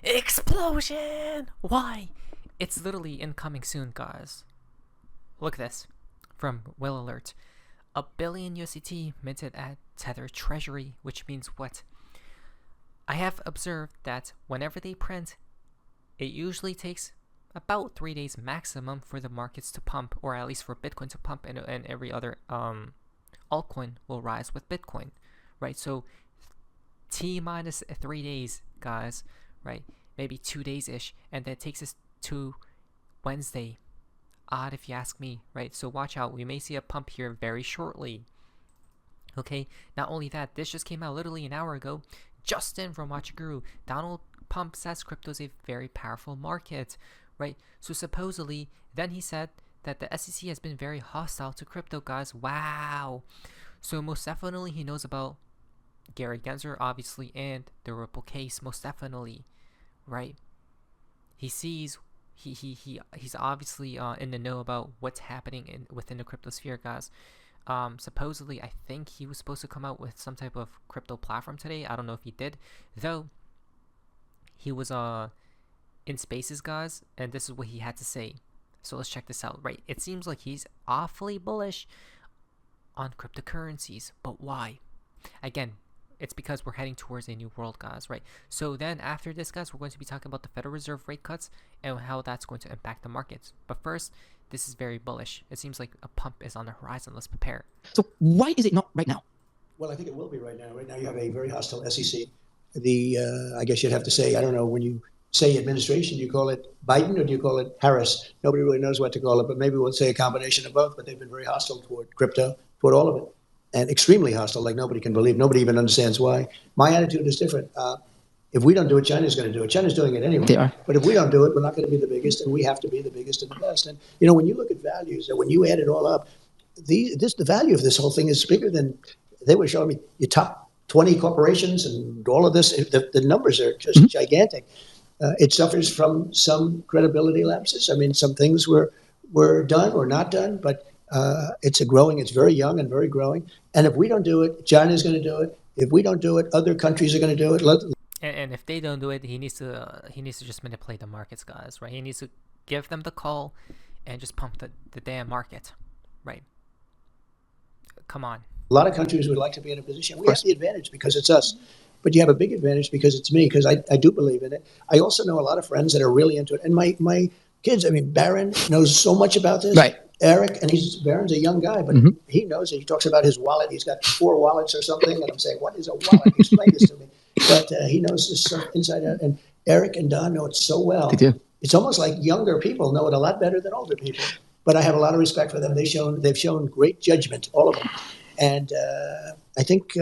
Explosion! Why? It's literally incoming soon, guys. Look at this. From Will Alert. A billion USDT minted at Tether treasury, which means what? I have observed that whenever they print, it usually takes about 3 days maximum for the markets to pump, or at least for Bitcoin to pump, and every other altcoin will rise with Bitcoin, right? So T minus 3 days, guys, right? Maybe 2 days ish, and then it takes us to Wednesday. Odd if you ask me, right? So watch out. We may see a pump here very shortly. Okay, not only that, this just came out literally an hour ago. Justin from Watch Guru, Donald Pump says crypto is a very powerful market, right? So supposedly, then he said that the SEC has been very hostile to crypto, guys. Wow. So most definitely he knows about Gary Gensler, obviously, and the Ripple case, most definitely, right? He sees, he's obviously in the know about what's happening within the crypto sphere, guys. Supposedly, I think he was supposed to come out with some type of crypto platform today. I don't know if he did, though. He was in Spaces, guys, and this is what he had to say. So let's check this out. Right, it seems like he's awfully bullish on cryptocurrencies, but why? Again, it's because we're heading towards a new world, guys, right? So then after this, guys, we're going to be talking about the Federal Reserve rate cuts and how that's going to impact the markets. But first, this is very bullish. It seems like a pump is on the horizon. Let's prepare. So why is it not right now? Well, I think it will be right now. Right now you have a very hostile SEC. I guess you'd have to say, I don't know, when you say administration, do you call it Biden or do you call it Harris? Nobody really knows what to call it, but maybe we'll say a combination of both. But they've been very hostile toward crypto, toward all of it, and extremely hostile, like nobody can believe. Nobody even understands why. My attitude is different. If we don't do it, China's going to do it. China's doing it anyway. They are. But if we don't do it, we're not going to be the biggest, and we have to be the biggest and the best. And, you know, when you look at values, and when you add it all up, the value of this whole thing is bigger than they were showing me. Your top 20 corporations and all of this, the numbers are just gigantic. It suffers from some credibility lapses. I mean, some things were done or not done, but it's very young and very growing. And if we don't do it, China's going to do it. If we don't do it, other countries are going to do it. And if they don't do it, he needs to just manipulate the markets, guys, right? He needs to give them the call and just pump the damn market, right? Come on. A lot of countries would like to be in a position. We have the advantage because it's us. But you have a big advantage because it's me, because I do believe in it. I also know a lot of friends that are really into it. And my kids, I mean, Barron knows so much about this. Right. Eric, and Barron's a young guy, but he knows it. He talks about his wallet. He's got 4 wallets or something. And I'm saying, what is a wallet? Explain this to me. But he knows this stuff inside out. And Eric and Don know it so well. They do. It's almost like younger people know it a lot better than older people. But I have a lot of respect for them. They've shown great judgment, all of them. And I think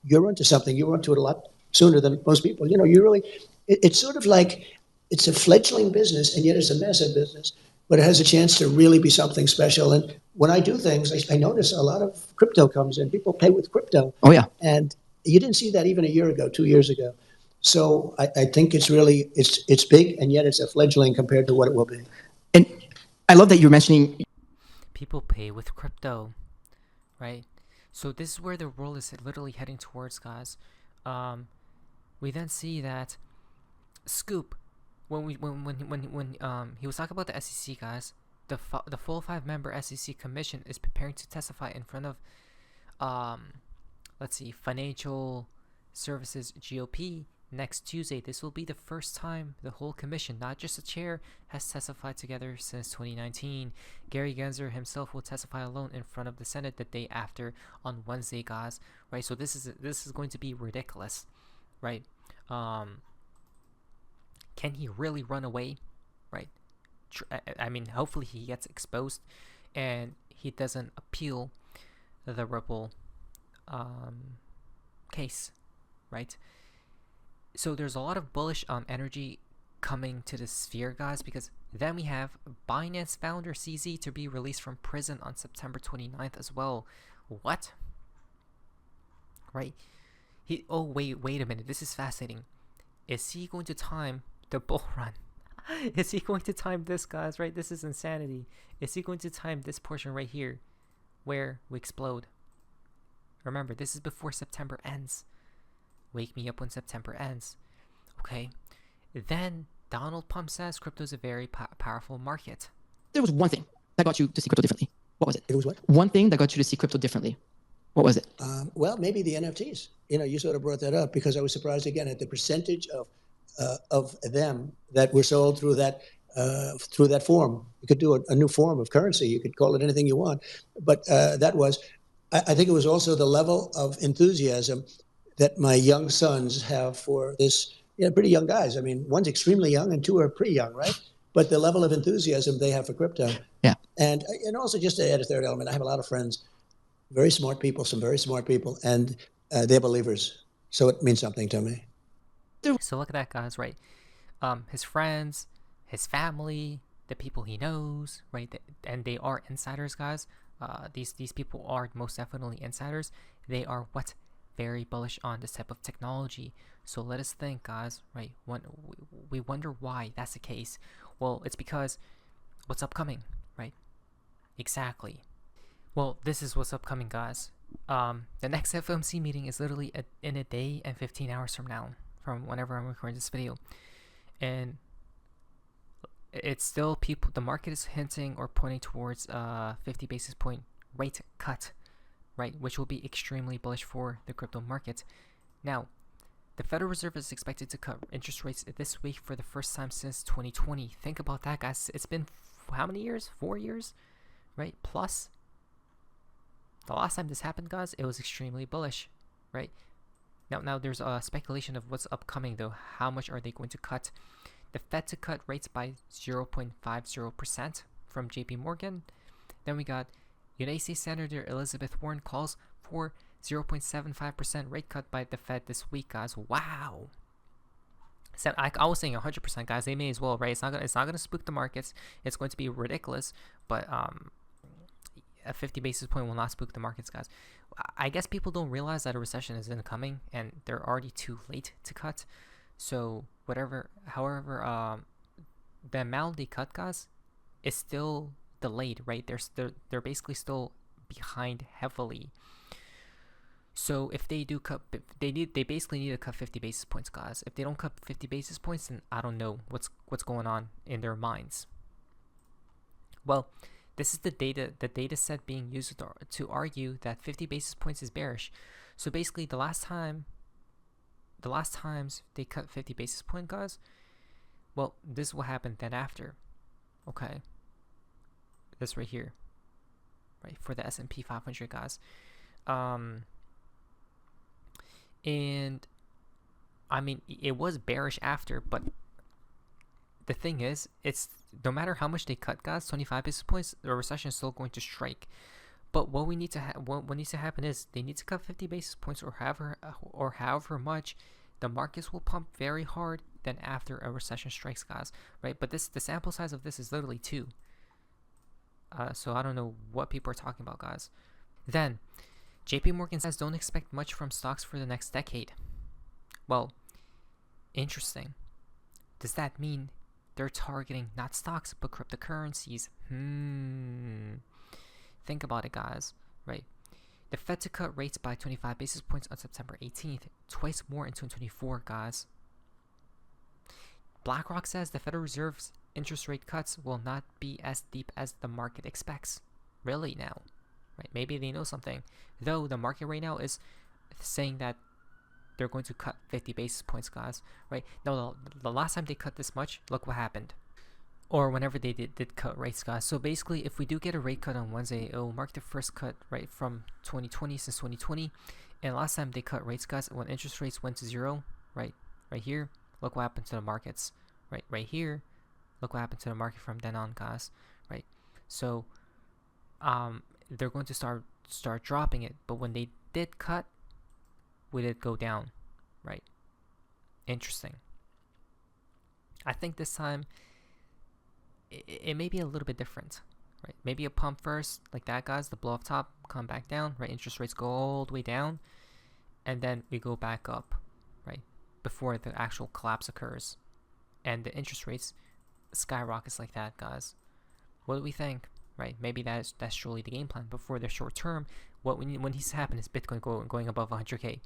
you're onto something. You're onto it a lot sooner than most people. You know, it's sort of like it's a fledgling business, and yet it's a massive business, but it has a chance to really be something special. And when I do things, I notice a lot of crypto comes in. People pay with crypto. Oh, yeah. And you didn't see that even a year ago, 2 years ago. So I think it's really, it's big, and yet it's a fledgling compared to what it will be. And I love that you're mentioning people pay with crypto, right? So this is where the world is literally heading towards, guys. We then see that Scoop, when he was talking about the SEC, guys, the full 5-member SEC commission is preparing to testify in front of, let's see, Financial Services GOP next Tuesday. This will be the first time the whole commission, not just the chair, has testified together since 2019. Gary Gensler himself will testify alone in front of the Senate the day after on Wednesday, guys. Right? So this is going to be ridiculous, right? Can he really run away? Right? I mean, hopefully he gets exposed and he doesn't appeal the Ripple case, right? So there's a lot of bullish energy coming to the sphere, guys, because then we have Binance founder CZ to be released from prison on September 29th as well. What? Right? Wait a minute. This is fascinating. Is he going to time the bull run? Is he going to time this, guys? Right? This is insanity. Is he going to time this portion right here where we explode? Remember, this is before September ends. Wake me up when September ends. Okay? Then Donald Pump says crypto is a very powerful market. There was one thing that got you to see crypto differently. What was it? It was what? One thing that got you to see crypto differently. What was it? Well, maybe the NFTs. You sort of brought that up because I was surprised again at the percentage of them that were sold through that form. You could do a new form of currency. You could call it anything you want, but that was. I think it was also the level of enthusiasm that my young sons have for this. Pretty young guys. I mean, one's extremely young and two are pretty young, right? But the level of enthusiasm they have for crypto. Yeah. And also just to add a third element, I have a lot of friends, very smart people, some very smart people, and they're believers. So it means something to me. So look at that, guys, right? His friends, his family, the people he knows, right? And they are insiders, guys. These people are most definitely insiders. They are what? Very bullish on this type of technology. So let us think, guys, right? We wonder why that's the case. Well, it's because what's upcoming, right? Exactly. Well, this is what's upcoming, guys. The next FOMC meeting is literally in a day and 15 hours from now, from whenever I'm recording this video. And it's still the market is hinting or pointing towards 50 basis point rate cut, right? Which will be extremely bullish for the crypto market. Now, the Federal Reserve is expected to cut interest rates this week for the first time since 2020. Think about that, guys. It's been how many years? 4 years, right? Plus, the last time this happened, guys, it was extremely bullish, right? Now there's a speculation of what's upcoming, though. How much are they going to cut? The Fed to cut rates by 0.50% from JP Morgan. Then we got United States Senator Elizabeth Warren calls for 0.75% rate cut by the Fed this week, guys. Wow. So I was saying 100%, guys. They may as well, right? It's not gonna spook the markets. It's going to be ridiculous, but a 50 basis point will not spook the markets, guys. I guess people don't realize that a recession is incoming, and they're already too late to cut. So however, the amount they cut, guys, is still delayed, right? They're basically still behind heavily. So if they do cut, they basically need to cut 50 basis points, guys. If they don't cut 50 basis points, then I don't know what's going on in their minds. Well, this is the data set being used to argue that 50 basis points is bearish. So basically, the last times they cut 50 basis point, guys, well, this is what happened then after. Okay, this right here, right, for the S&P 500, guys. And I mean, it was bearish after, but the thing is, it's no matter how much they cut, guys, 25 basis points, the recession is still going to strike. But what needs to happen is they need to cut 50 basis points or however much. The markets will pump very hard then after a recession strikes, guys, right? But the sample size of this is literally 2. So I don't know what people are talking about, guys. Then JP Morgan says don't expect much from stocks for the next decade. Well, interesting. Does that mean they're targeting not stocks but cryptocurrencies? Think about it, guys, right? The Fed to cut rates by 25 basis points on September 18th, twice more in 2024, guys. BlackRock says the Federal Reserve's interest rate cuts will not be as deep as the market expects. Really now? Right? Maybe they know something. Though the market right now is saying that they're going to cut 50 basis points, guys. Right? No, the last time they cut this much, look what happened. Or whenever they did cut rates, guys. So basically, if we do get a rate cut on Wednesday, it will mark the first cut, right, from 2020, since 2020. And last time they cut rates, guys, when interest rates went to 0, right here, look what happened to the markets. Right here, look what happened to the market from then on, guys. Right? So they're going to start dropping it. But when they did cut, we did go down, right? Interesting. I think this time it may be a little bit different, right? Maybe a pump first, like that, guys, the blow off top, come back down, right? Interest rates go all the way down, and then we go back up, right? Before the actual collapse occurs, and the interest rates skyrockets like that, guys. What do we think, right? Maybe that's truly the game plan. But for the short term, what needs to happen is Bitcoin going above 100K.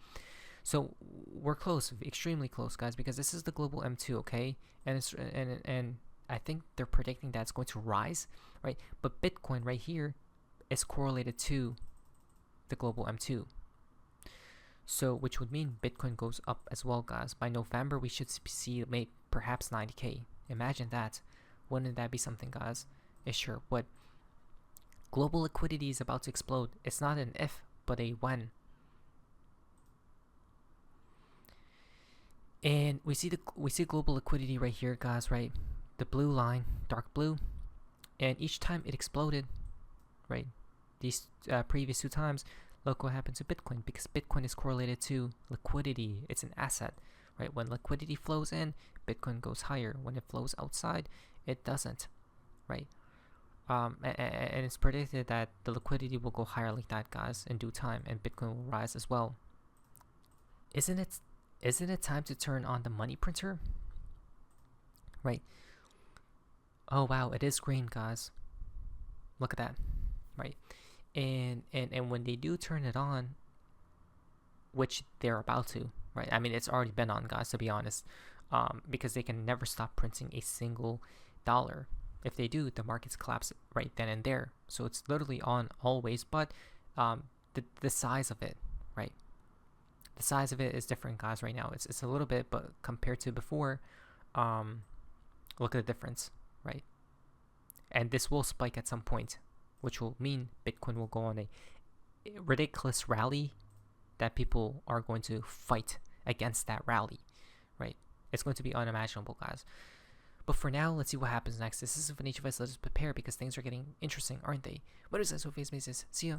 So we're close, extremely close, guys, because this is the global M2, okay? And it's and I think they're predicting that it's going to rise, right? But Bitcoin right here is correlated to the global M2. So which would mean Bitcoin goes up as well, guys. By November, we should see maybe perhaps 90K. Imagine that. Wouldn't that be something, guys? It sure would. Global liquidity is about to explode. It's not an if, but a when. And we see global liquidity right here, guys, right? The blue line, dark blue, and each time it exploded, right? These previous 2 times, look what happened to Bitcoin, because Bitcoin is correlated to liquidity. It's an asset, right? When liquidity flows in, Bitcoin goes higher. When it flows outside, it doesn't, right? And it's predicted that the liquidity will go higher like that, guys, in due time, and Bitcoin will rise as well. Isn't it time to turn on the money printer? Right. Oh wow, it is green, guys. Look at that. Right. And when they do turn it on, which they're about to, right? I mean, it's already been on, guys, to be honest. Because they can never stop printing a single dollar. If they do, the markets collapse right then and there. So it's literally on always, but the size of it, right? The size of it is different, guys, right now. It's a little bit, but compared to before, look at the difference, right? And this will spike at some point, which will mean Bitcoin will go on a ridiculous rally that people are going to fight against that rally, right? It's going to be unimaginable, guys. But for now, let's see what happens next. This is for each of us. Let us prepare because things are getting interesting, aren't they? What is that, Sophie's Mazes? See ya.